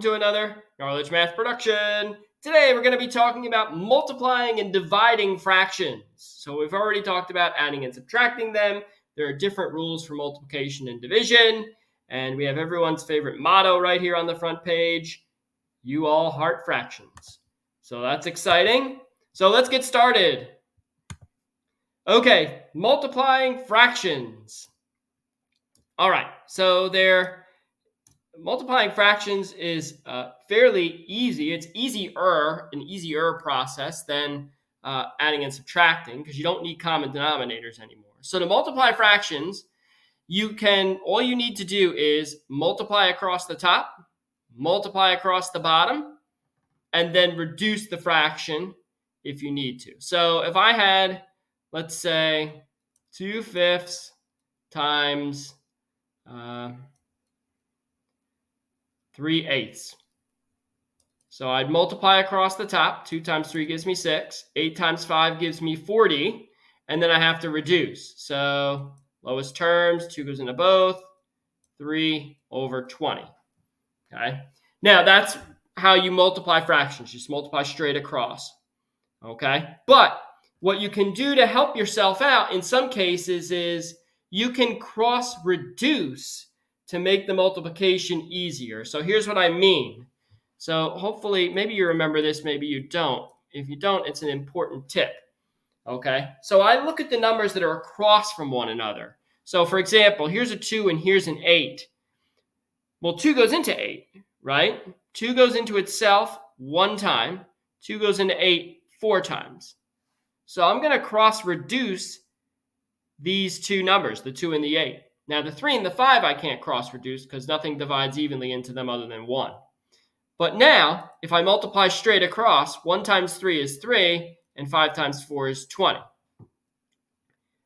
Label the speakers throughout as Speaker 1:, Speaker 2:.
Speaker 1: to another Knowledge Math Production. Today we're going to be talking about multiplying and dividing fractions. So we've already talked about adding and subtracting them. There are different rules for multiplication and division. And we have everyone's favorite motto right here on the front page. You all heart fractions. So that's exciting. So let's get started. Okay, multiplying fractions. All right, so multiplying fractions is fairly easy. It's an easier process than adding and subtracting because you don't need common denominators anymore. So to multiply fractions, all you need to do is multiply across the top, multiply across the bottom, and then reduce the fraction if you need to. So if I had, let's say, 2/5 times 3/8. So I'd multiply across the top. 2 times 3 gives me 6. 8 times 5 gives me 40. And then I have to reduce. So lowest terms, 2 goes into both. 3/20. Okay. Now that's how you multiply fractions. Just multiply straight across. Okay. But what you can do to help yourself out in some cases is you can cross-reduce to make the multiplication easier. So here's what I mean. So hopefully, maybe you remember this, maybe you don't. If you don't, it's an important tip. Okay, so I look at the numbers that are across from one another. So for example, here's a 2 and here's an 8. Well, 2 goes into 8, right? 2 goes into itself 1 time. 2 goes into 8 4 times. So I'm going to cross-reduce these two numbers, the 2 and the 8. Now, the 3 and the 5 I can't cross-reduce because nothing divides evenly into them other than 1. But now, if I multiply straight across, 1 times 3 is 3, and 5 times 4 is 20.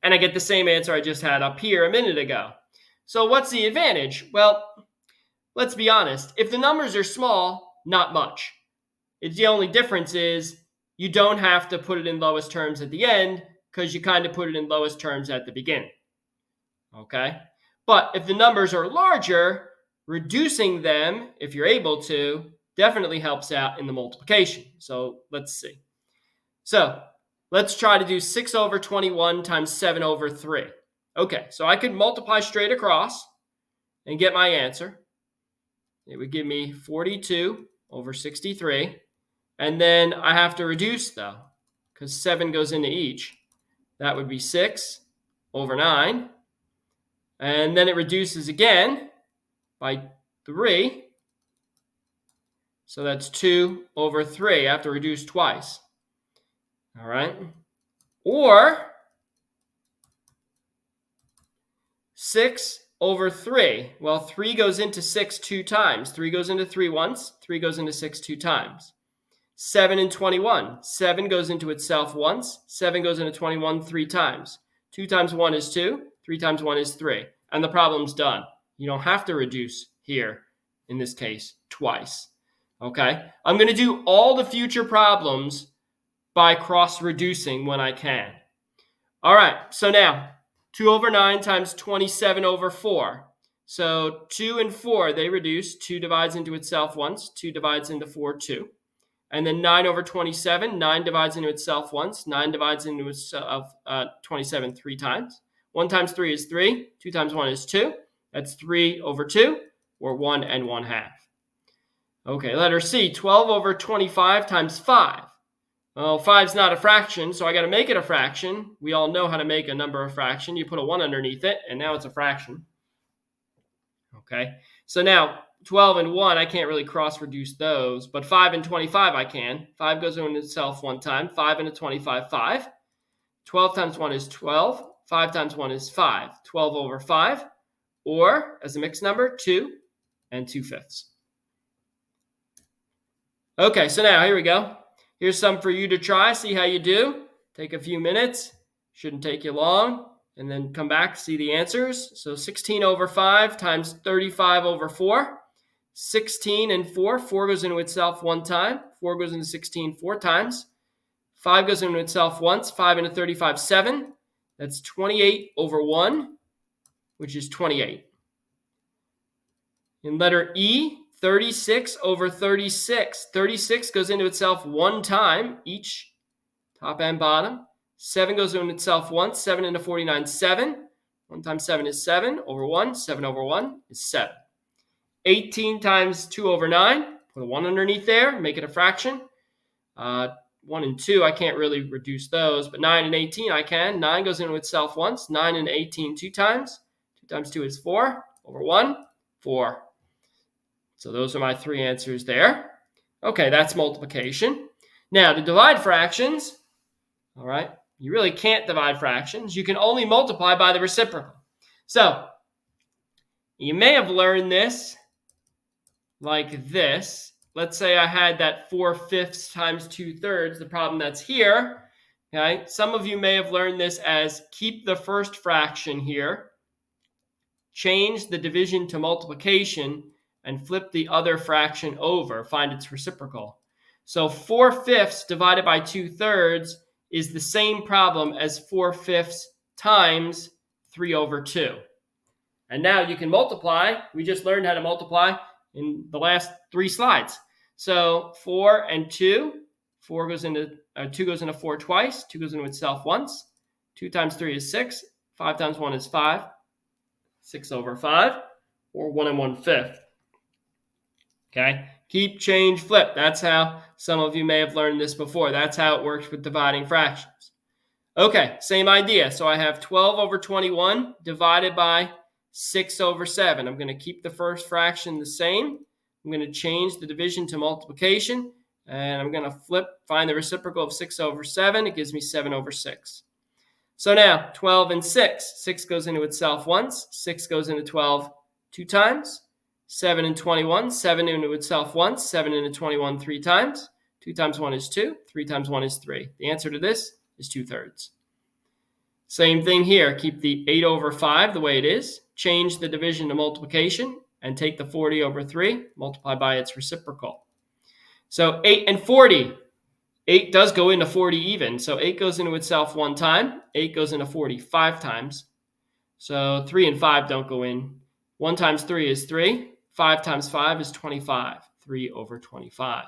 Speaker 1: And I get the same answer I just had up here a minute ago. So what's the advantage? Well, let's be honest. If the numbers are small, not much. The only difference is you don't have to put it in lowest terms at the end because you kind of put it in lowest terms at the beginning. Okay? But if the numbers are larger, reducing them, if you're able to, definitely helps out in the multiplication. So let's see. So let's try to do 6/21 times 7/3. Okay, so I could multiply straight across and get my answer. It would give me 42/63. And then I have to reduce, though, because 7 goes into each. That would be 6/9. And then it reduces again by 3. So that's 2/3. I have to reduce twice. All right. Or 6/3. Well, 3 goes into 6 2 times. 3 goes into 3 once. 3 goes into 6 2 times. 7/21. 7 goes into itself once. 7 goes into 21 3 times. 2 times 1 is 2. 3 times 1 is 3. And the problem's done. You don't have to reduce here, in this case, twice. Okay? I'm going to do all the future problems by cross-reducing when I can. All right, so now, 2/9 times 27/4. So 2 and 4, they reduce. 2 divides into itself once. 2 divides into 4, 2. And then 9/27, 9 divides into itself once. 9 divides into itself 27 3 times. 1 times 3 is 3. 2 times 1 is 2. That's 3/2, or 1 1/2. Okay, letter C, 12/25 times 5. Well, 5's not a fraction, so I got to make it a fraction. We all know how to make a number a fraction. You put a 1 underneath it, and now it's a fraction. Okay, so now 12 and 1, I can't really cross-reduce those, but 5 and 25 I can. 5 goes into itself 1 time. 5 into 25, 5. 12 times 1 is 12. 5 times 1 is 5. 12/5, or, as a mixed number, 2 and 2/5. Okay, so now here we go. Here's some for you to try, see how you do. Take a few minutes, shouldn't take you long, and then come back, see the answers. So 16/5 times 35/4. 16 and 4, 4 goes into itself 1 time. 4 goes into 16 4 times. 5 goes into itself once. 5 into 35, 7. That's 28/1, which is 28. In letter E, 36 over 36. 36 goes into itself one time, each top and bottom. 7 goes into itself once. 7 into 49, 7. 1 times 7 is 7 over 1. 7 over 1 is 7. 18 times 2 over 9. Put a 1 underneath there, make it a fraction. 1 and 2, I can't really reduce those, but 9 and 18 I can. 9 goes into itself once. 9 and 18 2 times. 2 times 2 is 4 over 1, 4. So those are my 3 answers there. Okay, that's multiplication. Now, to divide fractions, all right, you really can't divide fractions. You can only multiply by the reciprocal. So you may have learned this like this. Let's say I had that 4/5 times 2/3, the problem that's here. Okay, some of you may have learned this as keep the first fraction here, change the division to multiplication, and flip the other fraction over, find its reciprocal. So 4/5 divided by 2/3 is the same problem as 4/5 times 3 over 2. And now you can multiply. We just learned how to multiply in the last 3 slides. So 4 and 2, 2 goes into 4 twice, 2 goes into itself once. 2 times 3 is 6, 5 times 1 is 5, 6 over 5, or 1 1/5. Okay, keep, change, flip. That's how some of you may have learned this before. That's how it works with dividing fractions. Okay, same idea. So I have 12 over 21 divided by 6 over 7. I'm going to keep the first fraction the same. I'm going to change the division to multiplication, and I'm going to find the reciprocal of 6 over 7. It gives me 7 over 6. So now 12 and 6. 6 goes into itself once. 6 goes into 12 2 times. 7 and 21. 7 into itself once. 7 into 21 3 times. 2 times 1 is 2. 3 times 1 is 3. The answer to this is 2/3. Same thing here. Keep the 8 over 5 the way it is. Change the division to multiplication and take the 40 over 3. Multiply by its reciprocal. So 8 and 40. 8 does go into 40 even. So 8 goes into itself one time. 8 goes into 40 5 times. So 3 and 5 don't go in. 1 times 3 is 3. 5 times 5 is 25. 3 over 25.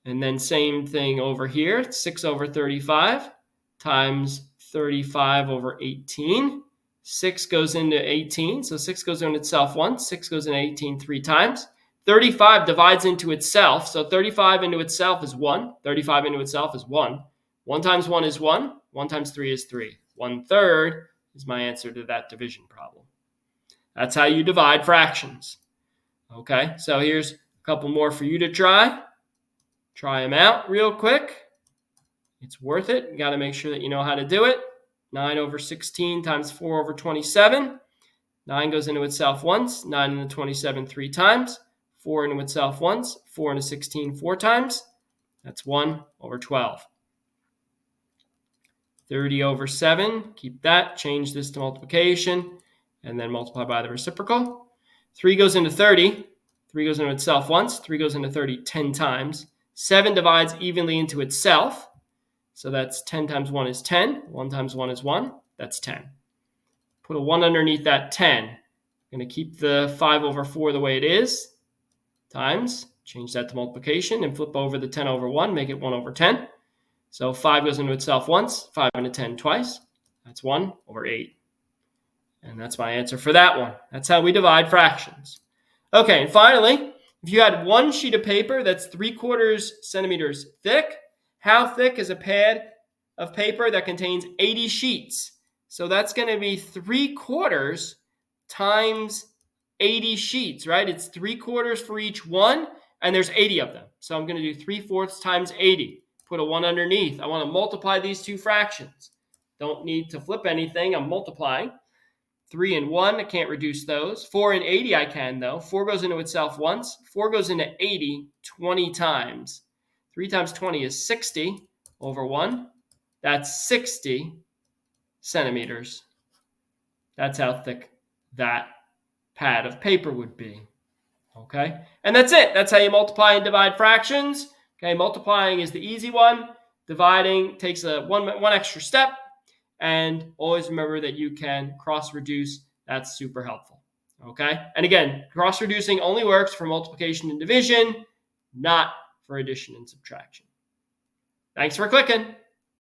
Speaker 1: And then same thing over here. 6 over 35 times 35 over 18. 6 goes into 18. So 6 goes into itself once. 6 goes into 18 3 times. 35 divides into itself. So 35 into itself is 1. 35 into itself is 1. 1 times 1 is 1. 1 times 3 is 3. 1/3 is my answer to that division problem. That's how you divide fractions. Okay, so here's a couple more for you to try. Try them out real quick. It's worth it. You got to make sure that you know how to do it. 9 over 16 times 4 over 27. 9 goes into itself once. 9 into 27 3 times. 4 into itself once. 4 into 16 4 times. That's 1 over 12. 30 over 7. Keep that. Change this to multiplication. And then multiply by the reciprocal. 3 goes into 30. 3 goes into itself once. 3 goes into 30 10 times. 7 divides evenly into itself. So that's 10 times 1 is 10. 1 times 1 is 1. That's 10. Put a 1 underneath that 10. I'm going to keep the 5 over 4 the way it is. Times. Change that to multiplication and flip over the 10 over 1. Make it 1 over 10. So 5 goes into itself once. 5 into 10 twice. That's 1 over 8. And that's my answer for that one. That's how we divide fractions. Okay, and finally, if you had one sheet of paper that's 3/4 centimeters thick, how thick is a pad of paper that contains 80 sheets? So that's going to be 3/4 times 80 sheets, right? It's 3/4 for each one, and there's 80 of them. So I'm going to do 3/4 times 80. Put a 1 underneath. I want to multiply these two fractions. Don't need to flip anything. I'm multiplying. 3 and 1, I can't reduce those. 4 and 80, I can, though. 4 goes into itself once. 4 goes into 80 20 times. 3 times 20 is 60 over 1. That's 60 centimeters. That's how thick that pad of paper would be. Okay? And that's it. That's how you multiply and divide fractions. Okay, multiplying is the easy one. Dividing takes one extra step. And always remember that you can cross-reduce. That's super helpful. Okay? And again, cross-reducing only works for multiplication and division, not for addition and subtraction. Thanks for clicking.